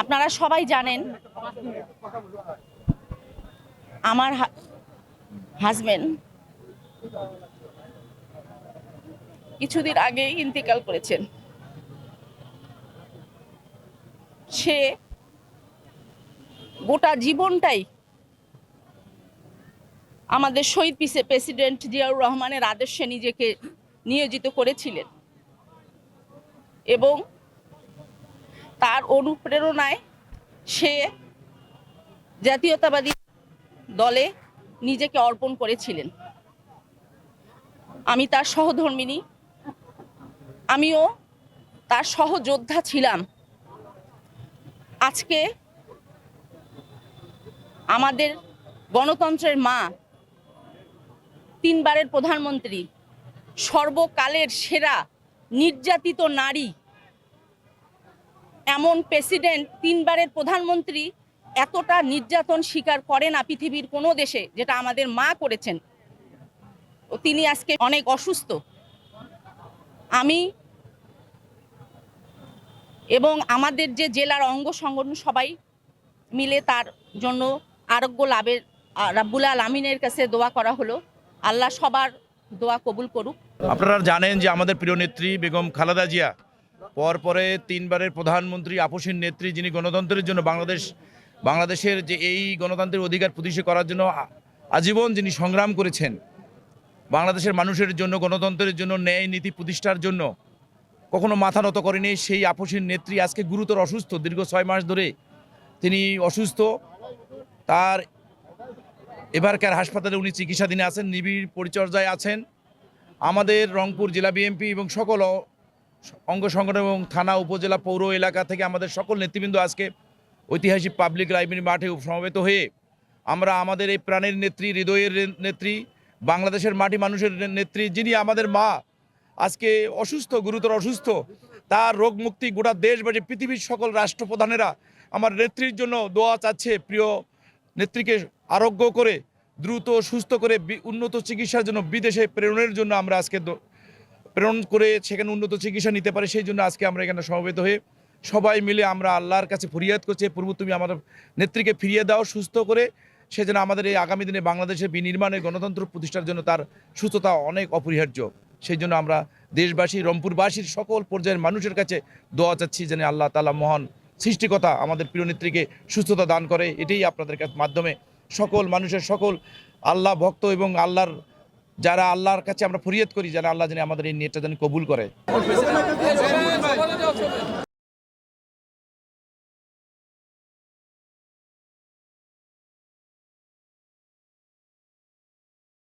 আপনারা সবাই জানেন আমার হাজবেন্ড কিছুদিন আগেই ইন্তেকাল করেছেন। সে গোটা জীবনটাই আমাদের শহীদ প্রেসিডেন্ট জিয়াউর রহমানের আদর্শে নিজেকে নিয়োজিত করেছিলেন এবং তার অনুপ্রেরণায় সে জাতীয়তাবাদী দলে নিজেকে অর্পণ করেছিলেন। আমি তার সহধর্মিণী, আমিও তার সহযোদ্ধা ছিলাম। আজকে আমাদের গণতন্ত্রের মা, তিনবারের প্রধানমন্ত্রী, সর্বকালের সেরা নির্যাতিত নারী, এমন প্রেসিডেন্ট, তিনবারের প্রধানমন্ত্রী এতটা নির্যাতন স্বীকার করে না পৃথিবীর কোনো দেশে, যেটা আমাদের মা করেছেন। তিনি আজকে অনেক অসুস্থ। আমি এবং আমাদের যে জেলার অঙ্গ সংগঠন সবাই মিলে তার জন্য আরোগ্য লাভের রাব্বুল আলামিনের কাছে দোয়া করা হলো। আল্লাহ সবার দোয়া কবুল করুক। আপনারা জানেন যে আমাদের প্রিয় নেত্রী বেগম খালেদা জিয়া পরে তিনবারের প্রধানমন্ত্রী, আপসীন নেত্রী, যিনি গণতন্ত্রের জন্য বাংলাদেশের যে এই গণতান্ত্রিক অধিকার প্রতিষ্ঠা করার জন্য আজীবন যিনি সংগ্রাম করেছেন, বাংলাদেশের মানুষের জন্য, গণতন্ত্রের জন্য, ন্যায় নীতি প্রতিষ্ঠার জন্য কখনো মাথা নত করেনি সেই আপসীন নেত্রী আজকে গুরুতর অসুস্থ। দীর্ঘ 6 মাস ধরে তিনি অসুস্থ। তার এবারকার হাসপাতালে উনি চিকিৎসাধীনে আছেন, নিবিড় পরিচর্যায় আছেন। আমাদের রংপুর জেলা বিএনপি এবং সকল অঙ্গ সংগঠন এবং থানা, উপজেলা, পৌর এলাকা থেকে আমাদের সকল নেতৃবৃন্দ আজকে ঐতিহাসিক পাবলিক লাইব্রেরি মাঠে সমবেত হয়ে আমরা আমাদের এই প্রাণের নেত্রী, হৃদয়ের নেত্রী, বাংলাদেশের মাটি মানুষের নেত্রী, যিনি আমাদের মা, আজকে অসুস্থ, গুরুতর অসুস্থ। তার রোগ মুক্তি গোটা দেশবাসী, পৃথিবীর সকল রাষ্ট্রপ্রধানেরা আমার নেত্রীর জন্য দোয়া চাচ্ছে। প্রিয় নেত্রীকে আরোগ্য করে, দ্রুত সুস্থ করে উন্নত চিকিৎসার জন্য বিদেশে প্রেরণের জন্য আমরা আজকে প্রেরণ করে সেখানে উন্নত চিকিৎসা নিতে পারে, সেই জন্য আজকে আমরা এখানে সমবেত হয়ে সবাই মিলে আমরা আল্লাহর কাছে ফরিয়াদ করছি, প্রভু তুমি আমাদের নেত্রীকে ফিরিয়ে দাও সুস্থ করে। সেজন্য আমাদের এই আগামী দিনে বাংলাদেশের বিনির্মাণে গণতন্ত্র প্রতিষ্ঠার জন্য তার সুস্থতা অনেক অপরিহার্য। সেই জন্য আমরা দেশবাসী, রংপুরবাসীর সকল পর্যায়ের মানুষের কাছে দোয়া চাচ্ছি যেন আল্লাহ তাআলা মহান সৃষ্টিকর্তা আমাদের প্রিয় নেত্রীকে সুস্থতা দান করে। এটাই আপনাদের মাধ্যমে সকল মানুষের, সকল আল্লাহ ভক্ত এবং আল্লাহর যারা আল্লাহর কাছে আমরা ফরিয়াদ করি, যারা আল্লাহ যেন আমাদের এই নেটটা যেন কবুল করে।